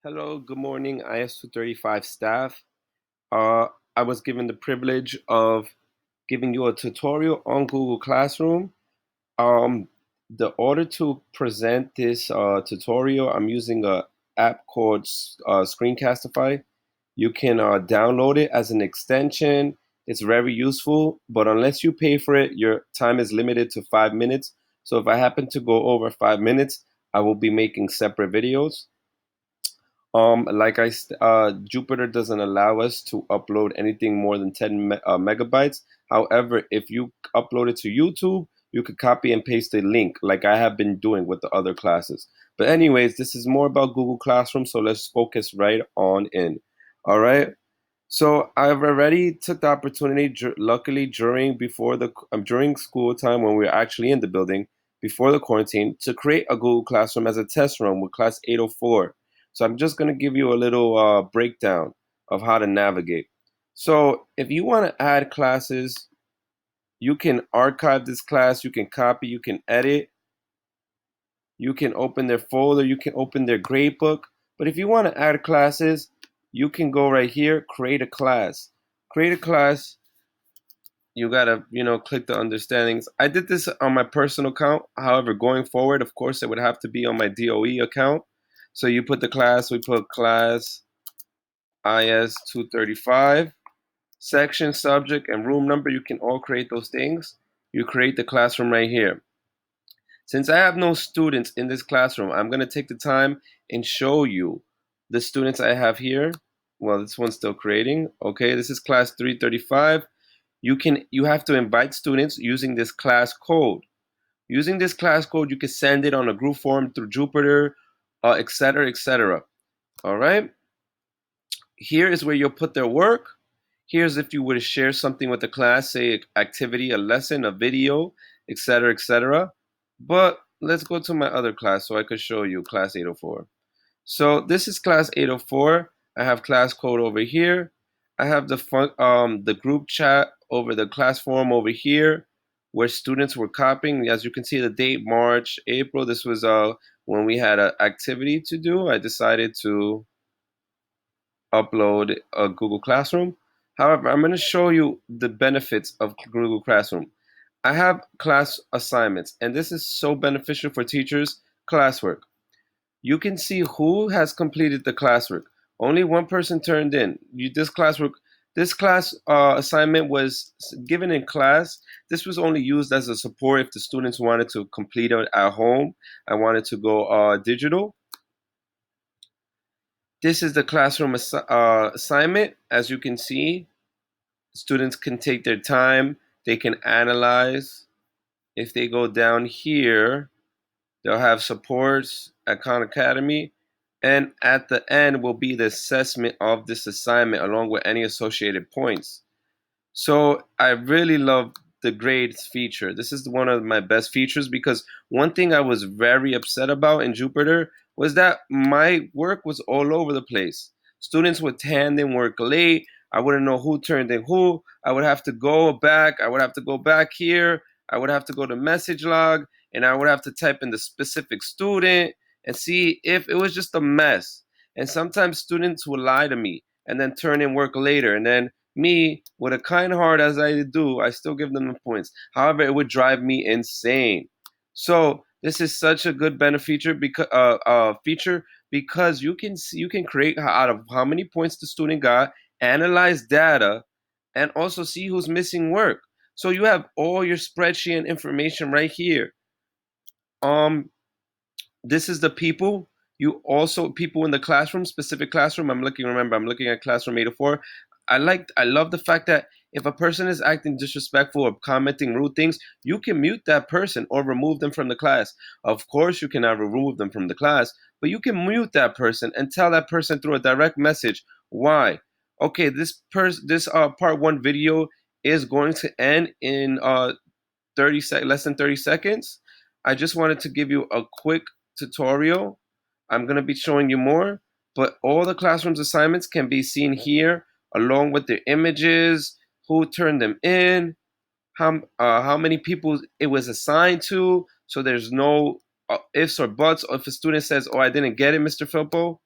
Hello, good morning, IS-235 staff. Uh, I was given the privilege of giving you a tutorial on Google Classroom. Um, the order to present this tutorial, I'm using a app called Screencastify. You can download it as an extension. It's very useful, but unless you pay for it, your time is limited to 5 minutes. So if I happen to go over 5 minutes, I will be making separate videos. Jupyter doesn't allow us to upload anything more than 10 megabytes. However, if you upload it to YouTube, you could copy and paste the link like I have been doing with the other classes. But anyways, this is more about Google Classroom, so let's focus right on in. All right. So I've already took the opportunity, luckily during school time when we were actually in the building before the quarantine, to create a Google Classroom as a test run with class 804. So I'm just going to give you a little breakdown of how to navigate. So if you want to add classes, you can archive this class, you can copy, you can edit, you can open their folder, you can open their gradebook. But if you want to add classes, you can go right here, create a class. Create a class, you gotta, click the understandings. I did this on my personal account. However, going forward, of course, it would have to be on my DOE account. So you put the class, we put class IS-235, section, subject, and room number. You can all create those things. You create the classroom right here. Since I have no students in this classroom, I'm going to take the time and show you the students I have here. Well, this one's still creating. Okay, this is class 335. You have to invite students using this class code. Using this class code, you can send it on a group form through Jupyter, etc., etc. All right. Here is where you'll put their work. Here's if you were to share something with the class, say activity, a lesson, a video, etc., etc. But let's go to my other class so I could show you class 804. So this is class 804. I have class code over here. I have the group chat over the class forum over here where students were copying. As you can see, the date March, April. This was when we had an activity to do. I decided to upload a Google Classroom. However, I'm going to show you the benefits of Google Classroom. I have class assignments, and this is so beneficial for teachers. Classwork. You can see who has completed the classwork. Only one person turned in. This class assignment was given in class. This was only used as a support if the students wanted to complete it at home. I wanted to go digital. This is the classroom assignment. As you can see, students can take their time. They can analyze. If they go down here, they'll have supports at Khan Academy. And at the end will be the assessment of this assignment along with any associated points. So I really love the grades feature. This is one of my best features because one thing I was very upset about in Jupyter was that my work was all over the place. Students would hand in work late. I wouldn't know who turned in who. I would have to go back. I would have to go back here. I would have to go to message log and I would have to type in the specific student and see if it was just a mess. And sometimes students would lie to me and then turn in work later. And then me, with a kind heart as I do, I still give them the points. However, it would drive me insane. So this is such a good feature because you can create out of how many points the student got, analyze data, and also see who's missing work. So you have all your spreadsheet and information right here. This is the people. You also people in the classroom, specific classroom. I'm looking at classroom 804. I love the fact that if a person is acting disrespectful or commenting rude things, you can mute that person or remove them from the class. Of course, you cannot remove them from the class, but you can mute that person and tell that person through a direct message why. Okay, this part one video is going to end in less than 30 seconds. I just wanted to give you a quick tutorial. I'm going to be showing you more, but all the classroom's assignments can be seen here along with their images, who turned them in, how many people it was assigned to. So there's no ifs or buts. Or if a student says, "Oh, I didn't get it, Mr. Filpo,"